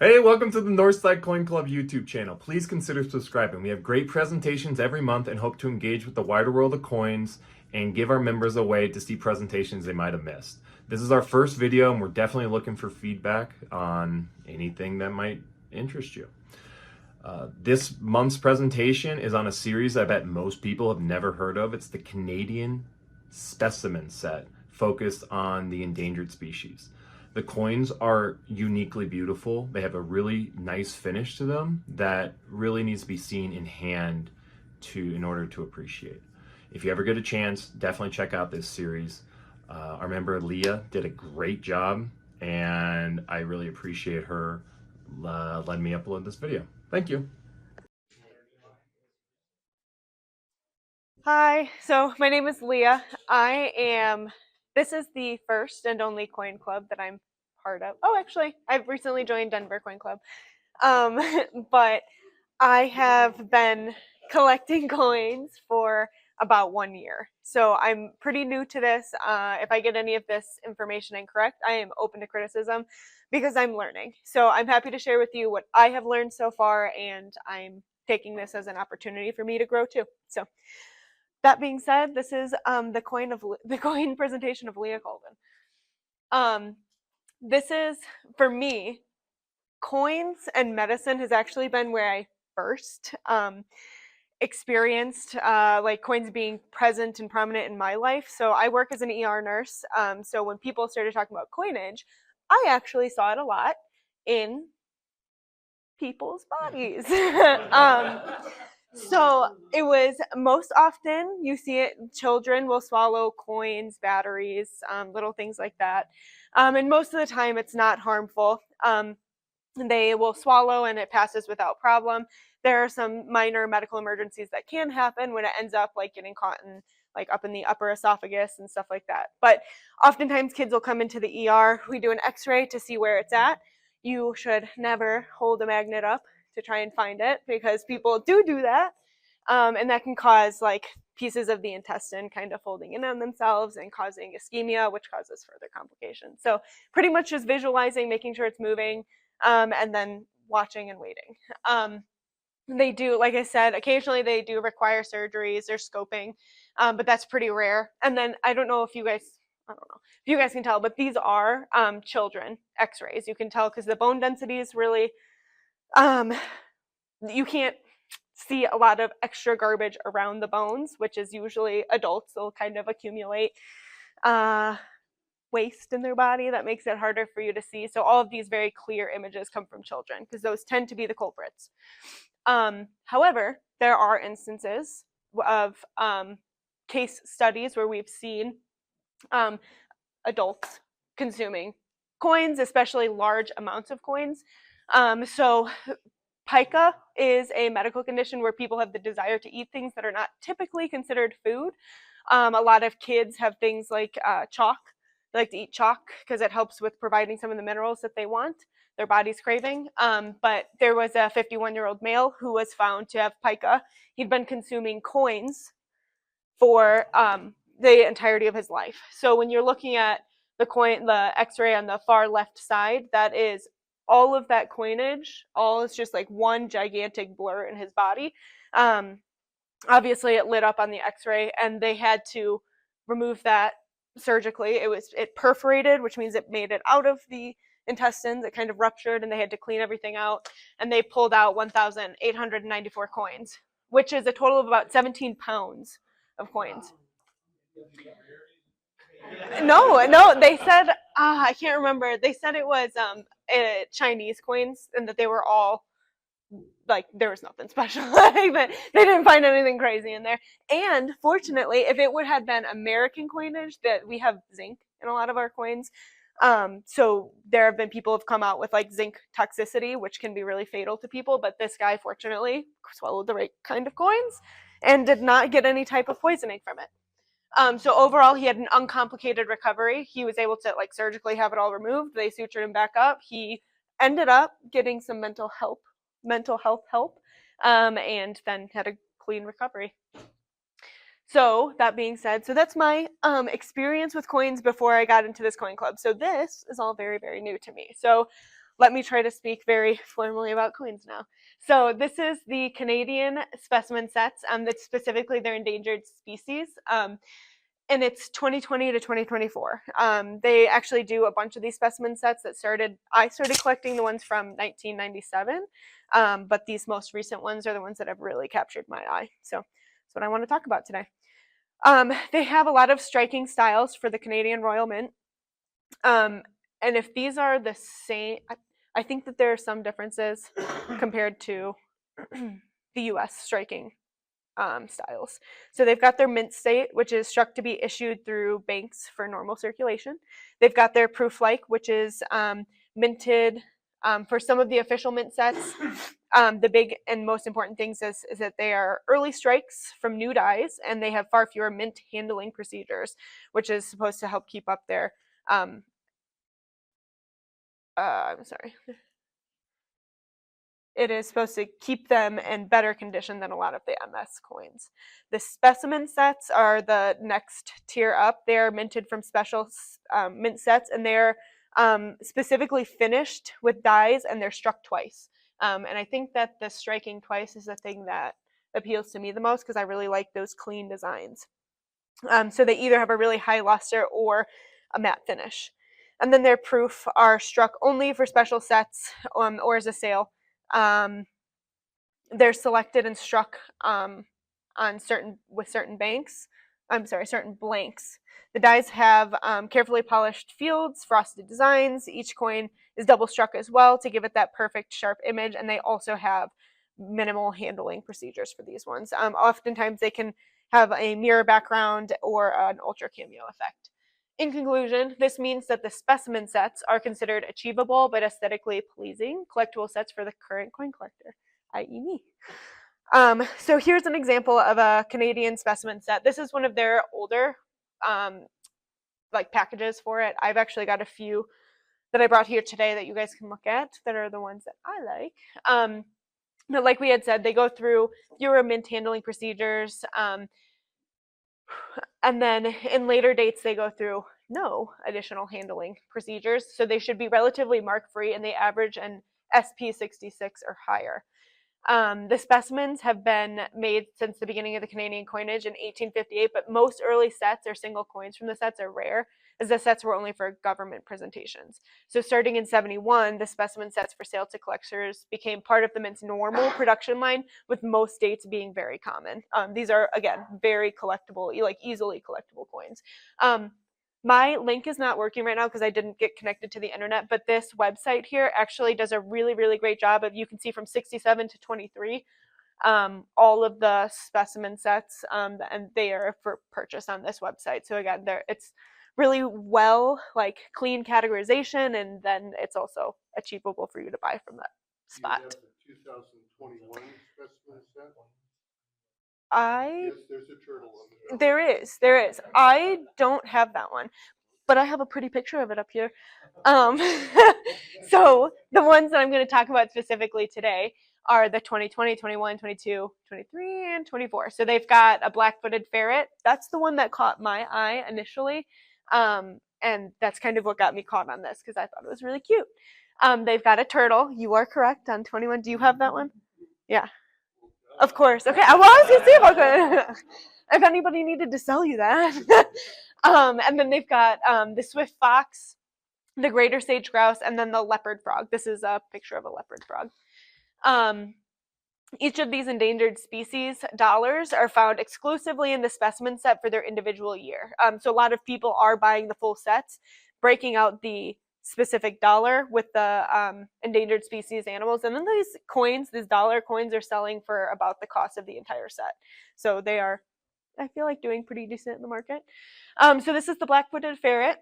Hey, welcome to the Northside Coin Club YouTube channel. Please consider subscribing. We have great presentations every month and hope to engage with the wider world of coins and give our members a way to see presentations they might have missed. This is our first video and we're definitely looking for feedback on anything that might interest you. This month's presentation is on a series I bet most people have never heard of. It's the Canadian Specimen set focused on the endangered species. The coins are uniquely beautiful. They have a really nice finish to them that really needs to be seen in hand in order to appreciate. If you ever get a chance, definitely check out this series. Our member Leah did a great job and I really appreciate her letting me upload this video. Thank you. Hi, so my name is Leah. This is the first and only coin club that I'm part of. Oh, actually, I've recently joined Denver Coin Club. But I have been collecting coins for about 1 year. So I'm pretty new to this. If I get any of this information incorrect, I am open to criticism because I'm learning. So I'm happy to share with you what I have learned so far, and I'm taking this as an opportunity for me to grow too. So that being said, this is the coin presentation of Leah Colvin. This is, for me, coins and medicine has actually been where I first experienced like coins being present and prominent in my life. So I work as an ER nurse. So when people started talking about coinage, I actually saw it a lot in people's bodies. So it was most often you see it, children will swallow coins, batteries, little things like that. And most of the time it's not harmful. They will swallow and it passes without problem. There are some minor medical emergencies that can happen when it ends up like getting caught in like up in the upper esophagus and stuff like that. But oftentimes kids will come into the ER. We do an x-ray to see where it's at. You should never hold a magnet up to try and find it because people do that. And that can cause like pieces of the intestine kind of folding in on themselves and causing ischemia, which causes further complications. So pretty much just visualizing, making sure it's moving, and then watching and waiting. They do, like I said, occasionally they do require surgeries or scoping, but that's pretty rare. And then I don't know if you guys can tell, but these are children x-rays. You can tell because the bone density is really, you can't see a lot of extra garbage around the bones, which is usually adults. They'll kind of accumulate waste in their body that makes it harder for you to see. So all of these very clear images come from children because those tend to be the culprits. However, there are instances of case studies where we've seen adults consuming coins, especially large amounts of coins. So pica is a medical condition where people have the desire to eat things that are not typically considered food. A lot of kids have things like chalk. They like to eat chalk because it helps with providing some of the minerals that they want, their body's craving. But there was a 51-year-old male who was found to have pica. He'd been consuming coins for the entirety of his life. So when you're looking at the x-ray on the far left side, that is all of that coinage, all is just like one gigantic blur in his body. Obviously it lit up on the x-ray and they had to remove that surgically. It perforated, which means it made it out of the intestines. It kind of ruptured and they had to clean everything out, and they pulled out 1,894 coins, which is a total of about 17 pounds of coins. No, they said, I can't remember. They said it was Chinese coins and that they were all like, there was nothing special. They didn't find anything crazy in there. And fortunately, if it would have been American coinage, that we have zinc in a lot of our coins. So there have been people who've come out with like zinc toxicity, which can be really fatal to people. But this guy fortunately swallowed the right kind of coins and did not get any type of poisoning from it. So overall, he had an uncomplicated recovery. He was able to like surgically have it all removed. They sutured him back up. He ended up getting some mental health help, and then had a clean recovery. So that being said, so that's my experience with coins before I got into this coin club. So this is all very, very new to me. So let me try to speak very formally about coins now. So this is the Canadian specimen sets, that's specifically their endangered species. And it's 2020 to 2024. They actually do a bunch of these specimen sets that I started collecting the ones from 1997, but these most recent ones are the ones that have really captured my eye. So that's what I want to talk about today. They have a lot of striking styles for the Canadian Royal Mint. And if these are the same, I think that there are some differences compared to the US striking styles. So they've got their mint state, which is struck to be issued through banks for normal circulation. They've got their proof-like, which is minted for some of the official mint sets. The big and most important things is that they are early strikes from new dies, and they have far fewer mint handling procedures, which is supposed to help keep up their I'm sorry. It is supposed to keep them in better condition than a lot of the MS coins. The specimen sets are the next tier up. They are minted from special mint sets, and they're specifically finished with dies, and they're struck twice. And I think that the striking twice is the thing that appeals to me the most, because I really like those clean designs. So they either have a really high luster or a matte finish. And then their proof are struck only for special sets or as a sale. They're selected and struck on certain banks. Certain blanks. The dies have carefully polished fields, frosted designs. Each coin is double struck as well to give it that perfect sharp image, and they also have minimal handling procedures for these ones. Oftentimes they can have a mirror background or an ultra cameo effect. In conclusion, this means that the specimen sets are considered achievable but aesthetically pleasing collectible sets for the current coin collector, i.e. me. So here's an example of a Canadian specimen set. This is one of their older packages for it. I've actually got a few that I brought here today that you guys can look at that are the ones that I like. But like we had said, they go through fewer mint handling procedures, and then in later dates they go through no additional handling procedures, so they should be relatively mark-free, and they average an SP66 or higher. The specimens have been made since the beginning of the Canadian coinage in 1858, but most early sets or single coins from the sets are rare, as the sets were only for government presentations. So starting in 71, the specimen sets for sale to collectors became part of the Mint's normal production line, with most dates being very common. These are, again, very collectible, easily collectible coins. My link is not working right now because I didn't get connected to the internet, but this website here actually does a really, really great job of, you can see from 67 to 23, all of the specimen sets, and they are for purchase on this website. So again, it's really well, clean categorization, and then it's also achievable for you to buy from that spot. Do you have the 2021 specimen set? Yes, there's a turtle on the There is. I don't have that one, but I have a pretty picture of it up here. So the ones that I'm going to talk about specifically today are the 2020, 21, 22, 23, and 24. So they've got a black-footed ferret. That's the one that caught my eye initially, and that's kind of what got me caught on this, because I thought it was really cute. They've got a turtle. You are correct on 21. Do you have that one? Yeah. Of course. Okay. Well, I was gonna see if anybody needed to sell you that. And then they've got the swift fox, the greater sage grouse, and then the leopard frog. This is a picture of a leopard frog. Each of these endangered species dollars are found exclusively in the specimen set for their individual year. So a lot of people are buying the full sets, breaking out the specific dollar with the endangered species animals, and then these dollar coins are selling for about the cost of the entire set. So they are, I feel like, doing pretty decent in the market. So this is the black-footed ferret.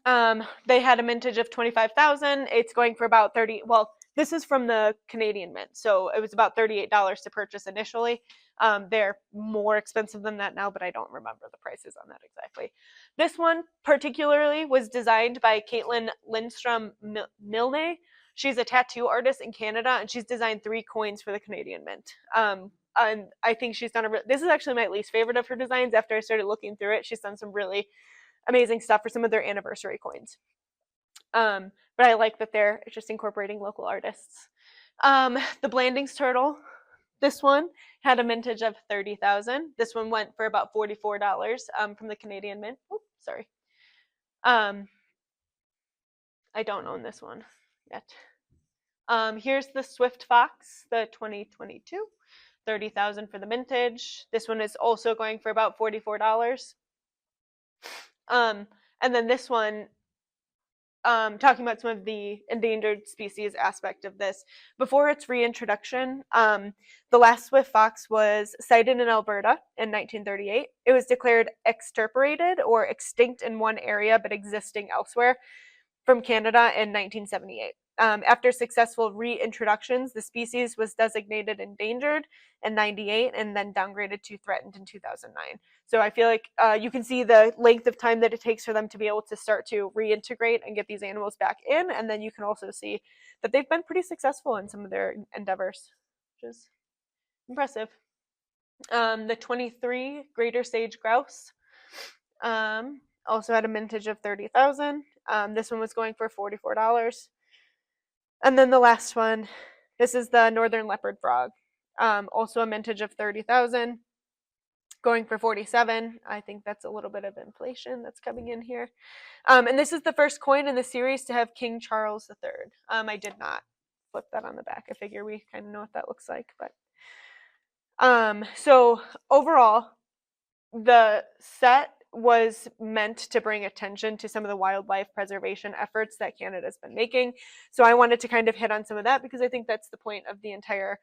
They had a mintage of 25,000. It's going for about 30. Well, this is from the Canadian Mint, so it was about $38 to purchase initially. They're more expensive than that now, but I don't remember the prices on that exactly. This one particularly was designed by Caitlin Lindstrom Milne. She's a tattoo artist in Canada, and she's designed 3 coins for the Canadian Mint. And I think she's done this is actually my least favorite of her designs. After I started looking through it, she's done some really amazing stuff for some of their anniversary coins. But I like that they're just incorporating local artists. The Blandings turtle, this one had a mintage of 30,000. This one went for about $44 from the Canadian Mint. Oops, sorry. I don't own this one yet. Here's the Swift Fox, the 2022, 30,000 for the mintage. This one is also going for about $44. And then this one, talking about some of the endangered species aspect of this. Before its reintroduction, the last swift fox was sighted in Alberta in 1938. It was declared extirpated or extinct in one area but existing elsewhere from Canada in 1978. After successful reintroductions, the species was designated endangered in 98 and then downgraded to threatened in 2009. So I feel like you can see the length of time that it takes for them to be able to start to reintegrate and get these animals back in. And then you can also see that they've been pretty successful in some of their endeavors, which is impressive. The 23 greater sage grouse also had a mintage of 30,000. This one was going for $44. And then the last one, this is the northern leopard frog. Also a mintage of 30,000, going for 47. I think that's a little bit of inflation that's coming in here. And this is the first coin in the series to have King Charles III. I did not flip that on the back. I figure we kind of know what that looks like. But so overall, the set was meant to bring attention to some of the wildlife preservation efforts that Canada's been making. So I wanted to kind of hit on some of that because I think that's the point of the entire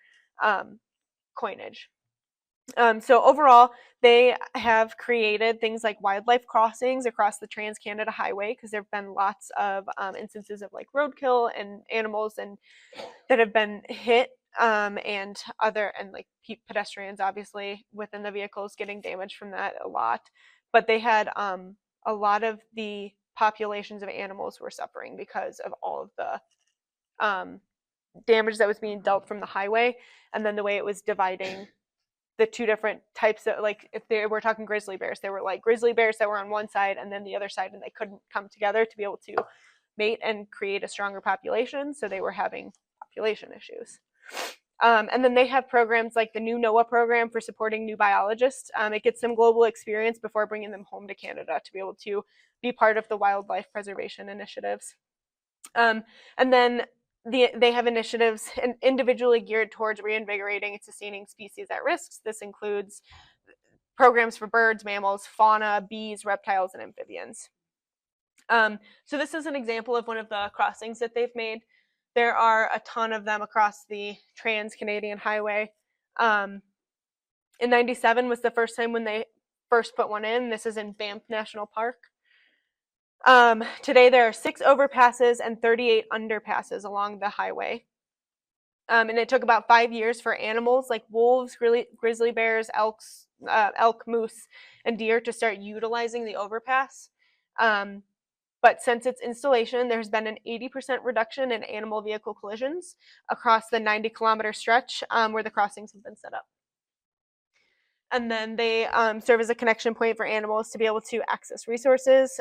coinage. So overall, they have created things like wildlife crossings across the Trans-Canada Highway because there have been lots of instances of like roadkill and animals and that have been hit and like pedestrians obviously within the vehicles getting damaged from that a lot. But they had a lot of the populations of animals were suffering because of all of the damage that was being dealt from the highway, and then the way it was dividing the two different types of, like, if they were talking grizzly bears, there were like grizzly bears that were on one side and then the other side, and they couldn't come together to be able to mate and create a stronger population, so they were having population issues. And then they have programs like the new NOAA program for supporting new biologists. It gets them global experience before bringing them home to Canada to be able to be part of the wildlife preservation initiatives. And then they have initiatives individually geared towards reinvigorating and sustaining species at risk. This includes programs for birds, mammals, fauna, bees, reptiles, and amphibians. So this is an example of one of the crossings that they've made. There are a ton of them across the Trans-Canadian Highway. In 97 was the first time when they first put one in. This is in Banff National Park. Today there are 6 overpasses and 38 underpasses along the highway. And it took about 5 years for animals like wolves, grizzly bears, elk, moose, and deer to start utilizing the overpass. But since its installation, there's been an 80% reduction in animal vehicle collisions across the 90-kilometer stretch where the crossings have been set up. And then they serve as a connection point for animals to be able to access resources.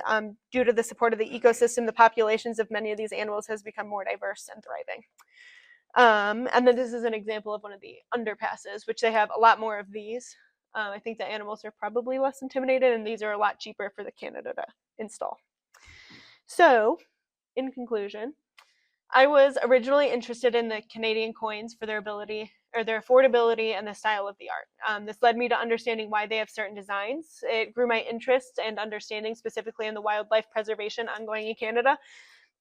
Due to the support of the ecosystem, the populations of many of these animals has become more diverse and thriving. And then this is an example of one of the underpasses, which they have a lot more of these. I think the animals are probably less intimidated, and these are a lot cheaper for the Canada to install. So, in conclusion, I was originally interested in the Canadian coins for their ability or their affordability and the style of the art. This led me to understanding why they have certain designs. It grew my interest and understanding specifically in the wildlife preservation ongoing in Canada.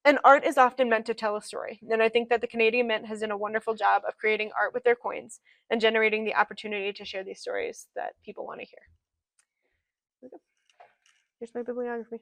And art is often meant to tell a story. And I think that the Canadian Mint has done a wonderful job of creating art with their coins and generating the opportunity to share these stories that people want to hear. Here's my bibliography.